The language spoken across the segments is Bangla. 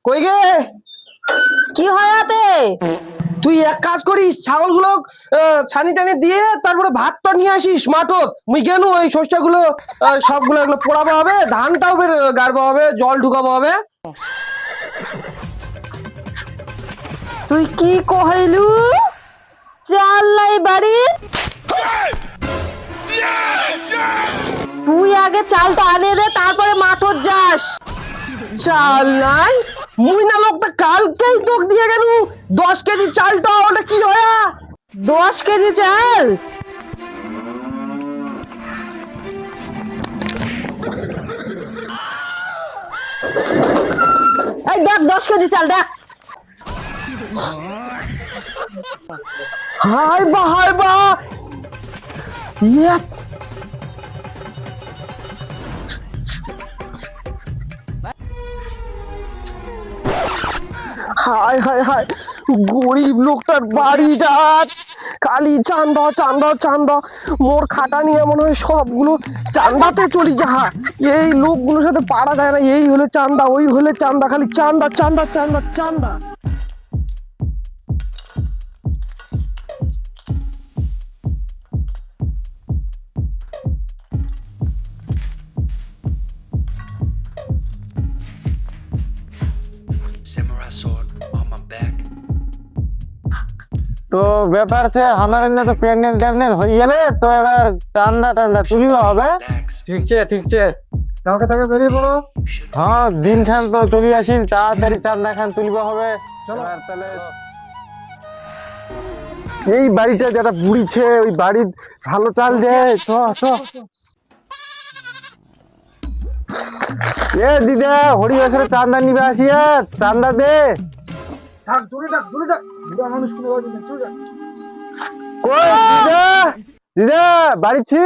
কই গে? কি হয়াতে? তুই এক কাজ করিস, ছাগলগুলো ছানি টানি দিয়ে তারপরে ভাতটা নিয়ে আসিস মাঠত। মুই কেন ওই শস্যগুলো সবগুলো এগুলো পোড়াবো হবে, ধানটাও বের গাড়বো হবে, জল ঢুকাবো হবে। তুই কি কইলু? চাল নাই বাড়ি? তুই আগে চালটা আনে দে, তারপরে মাঠত যাস। চাল নাই? মুই না লোকটা কালকেই তোক দিয়ে গেল 10 কেজি চালটা, ওটা কি হয়া? 10 কেজি চাল? এই দেখ 10 কেজি চাল দেখ। হাই বা ইয়ে, হায় হায় হায়, গরিব লোকটার বাড়িটা খালি চান্দা চান্দা চান্দা। মোর খাটা নিয়ে মনে হয় সবগুলো চান্দাতে চলি যাহা। এই লোকগুলোর সাথে পারা যায় না, এই হলে চান্দা, ওই হলে চান্দা, খালি চান্দা চান্দা চান্দা চান্দা। Samurai sword on my back. তো ব্যাপার আছে আমার এনে তো প্রেগনেন্ট ট্যাগনেন্ট হয়ে গেলে তো এবার ঠান্ডা ঠান্ডা তুলিও হবে। Dax. ঠিক আছে কাউকে তাকে বেরিয়ে পড়ো। হ্যাঁ দিন খান তো চলি আসিল, তাড়াতাড়ি ঠান্ডা খান তুলিব হবে। চলো তাহলে এই বাড়িটা যেটা বুড়িছে ওই বাড়ির ভালো চাল দে। চ চ এ দিদা হরি বছরে চান্দা নিবে আসিয়া, চান্দা দে। কই দিদা? দিদা বাড়িছি?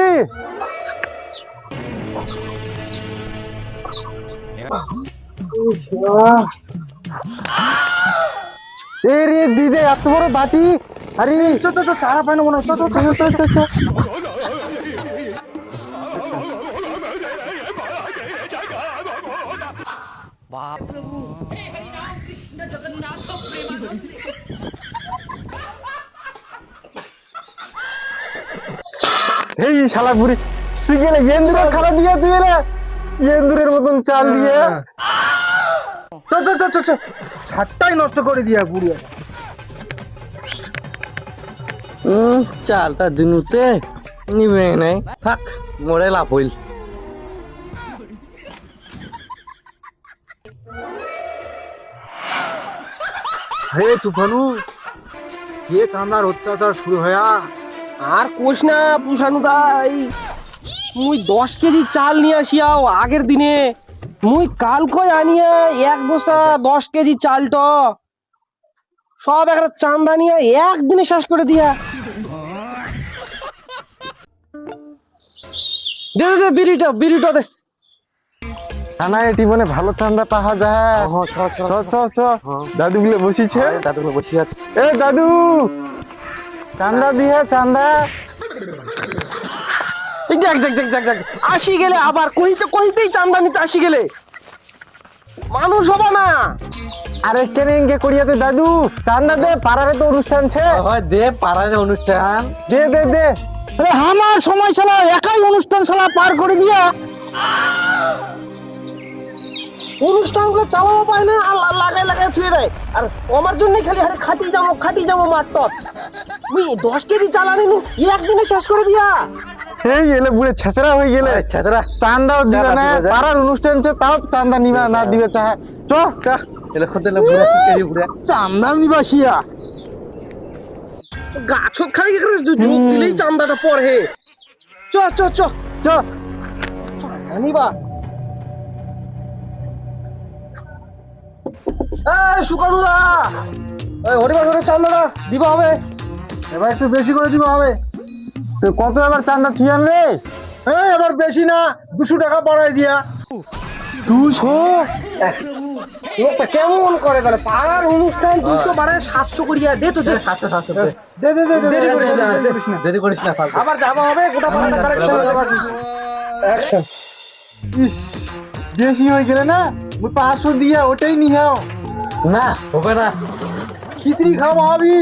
এ রে দিদা এত বড় বাটি! আরে তারা পায় না মনে হয়। এই শালা বুড়ি, তুই গেলে এন্দুরের খারাপ দিয়ে, তুই এলে এন্দুরের মতন চাল দিয়ে। ছাদটাই নষ্ট করে দিয়া বুড়িয়া। চালটা দিনুতে নিবে নাই, থাক মোরে লাভ হইল। হে তুফানু, কে চান্দার অত্যাচার শুরু হয়া? আর কোষ না পুষানু দাই, মুই 10 কেজি চাল নিয়ে আসিয়াও আগের দিনে। মুই কালকই আনিয়া 1 বস্তা 10 কেজি চালটা সব একটা চান্দা নিয়ে একদিনে শেষ করে দিয়া। দে দে দে, বিড়িটা দে। থানা এটি মনে ভালো চান্দা পাওয়া যায়। চ দাদু গুলো বসিছে, দাদুগুলো বসে আছে। এ দাদু চান্দা দিয়ে চান্দা। এই দেখ আসি গেলে আবার কইতেই চান্দা নিতে আসি গেলে মানুষ হবা না। আরে কেন ইনকে করিয়াতে দাদু চান্দা দে, পাড়ারে তো অনুষ্ঠান ছে। হয় দে, পাড়ার অনুষ্ঠান দে দে দে। আরে আমার সময় শালা একাই অনুষ্ঠান শালা পার করে দিয়া, অনুষ্ঠানগুলো চালাও পায় না, আর লাগায় থুয়ে দেয়। আর আমার জন্যই খালি আরে খাটি যাবো মাঠ। তুই 10 কেজি চালা নিলু একদিনে শেষ করে দিয়া। এই এলে বুড়ে ছেচড়া হয়ে গেলে, ছেচড়া চান্দাও দিবে না, পাড়ার অনুষ্ঠান ছে তাও চান্দা নিবা না দিবে চাহে। চ এলে খোদেলে বুড়া কেজি বুড়া চান্দা নিবাসিয়া গাছ খালি যোগ দিলেই চান্দাটা পড়ে। চ নিবা। সুকানুদা, হরিবাসরের চান্দাটা দিবা হবে। এবার একটু বেশি করে দিবা হবে। তো কত এবার চান্দা তুই আনলে? এই এবার বেশি না, 200 টাকা বাড়াই দিয়া। 200? লোকটা কেমন করে তাহলে? পাড়ার অনুষ্ঠান 200 বাড়ায় 700 করিয়া দে তো। 700 দে দেরি করিস না ফালতু। আবার যাবা হবে, গোটা পাড়াটা কালেকশন হয়ে যাবে। অ্যাকশন। ইস বেশি হয়ে গেলে না, 500 দিয়া ওটাই নিহাও। না হবে না। খিচড়ি খাওয়া হবি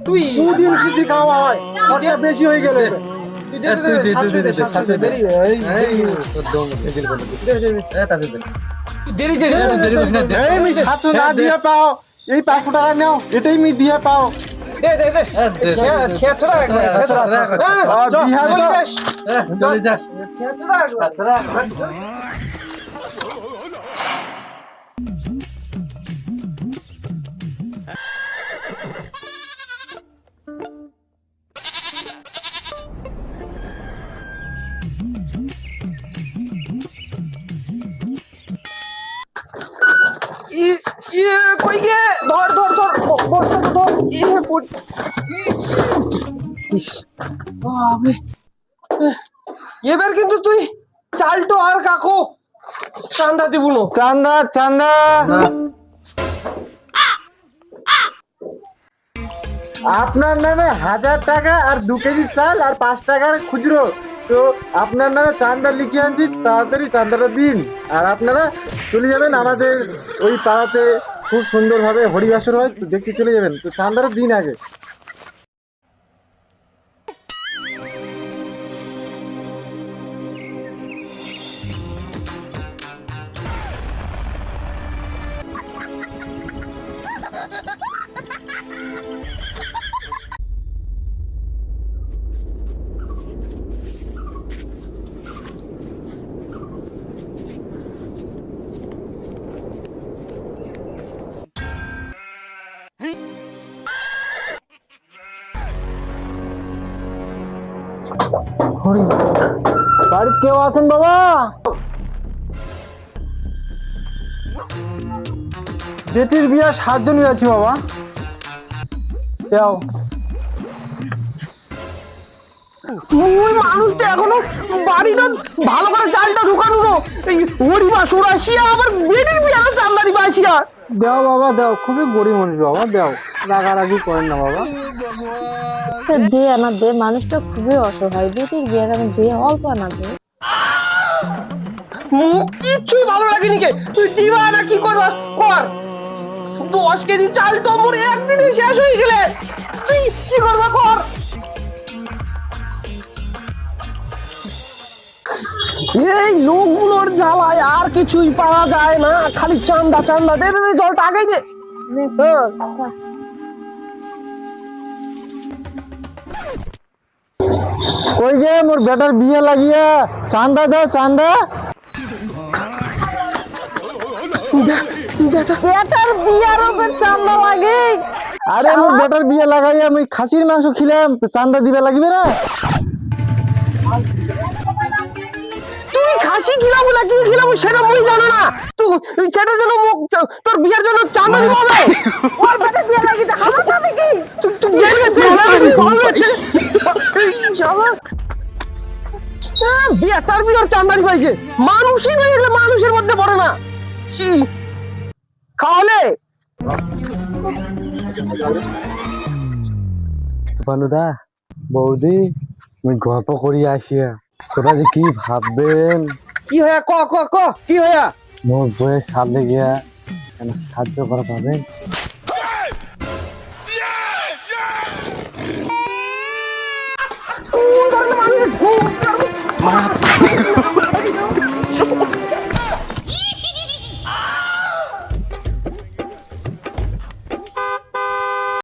তুই 2 দিন খিচড়ি খাওয়া হয় খরচা বেশি হয়ে গেলে সাতশো না দিয়ে পাও, এই 500 টাকা নাও, এটাই মি দিয়ে পাও। কই গে ধর ধর ধর বস্তাটা ধর এবার কিন্তু তুই চালটো আর কাকো চান্দা দিব না। চান্দা চান্দা আপনার নামে 1000 টাকা আর 2 কেজি চাল আর 5 টাকার খুচরো, তো আপনার নামে চান্দা লিখে আনছি, তাড়াতাড়ি চান্দাটা দিন। আর আপনারা চলে যাবেন আমাদের ওই পাড়াতে, খুব সুন্দরভাবে হরিবাসর হয়, তো দেখতে চলে যাবেন, তো চান্দাটা দিন আগে। বাড়িতে কেউ আছেন বাবা? বেটির বিয়া 7 জন আছি বাবা। যাও। ওই মানুষটা এখনো বাড়িটা ভালো করে চালটা ঢুকানো না। এই হরিবাসর আসিয়া আবার বেডির বিয়ার চান্দা দিবা আসিয়া। দাও বাবা দাও, খুবই গরিব মানুষ বাবা, দাও, রাগারাগি করেন না বাবা। দে না দে, মানুষটা খুবই অসহায়, বেটির বিয়ে আমি দে, অল্প না দে। কিছুই ভালো লাগেনি কে, তুই দিবা না কি করবা কর। 10 কেজি চাল তো মোর একদিনে শেষ হয়ে গেলে তুই কি করবা কর। এই লোকগুলোর জ্বালায় আর কিছুই পাওয়া যায় না, খালি চান্দা চান্দা। দে দে দে, জলটা আগে দে। কই গে মোর বেটার বিয়ে লাগিয়া চান্দা দাও, চান্দা। বেটার বিয়ার উপর চান্দা লাগে? আরে মোর বেটার বিয়ে লাগাইয়া আমি খাসির মাংস খিলাম, তো চান্দা দিবে লাগবে না? তুই খাসি খিলাবো না কি খিলাবো সেটা মুই জানো না। তুই সেটার জন্য তোর বিয়ের জন্য চান্দা দিব হবে। ওর বেটার বিয়ে লাগিতে আমার সাথে কি? তুই গেলে বিয়ে তার বিয়ের চান্দারি পাইছে। মানুষই হয়ে গেলে মানুষের মধ্যে পড়ে না। খাওয়ালে বানুদা বৌদি, আমি গল্প করি আসিয়া, তোরা যে কি ভাববেন। কি হয়া ক ক ক কি হয়া? মোর বইয়ের সামনে গিয়া কেন সাহায্য করা পাবেন? মানুষ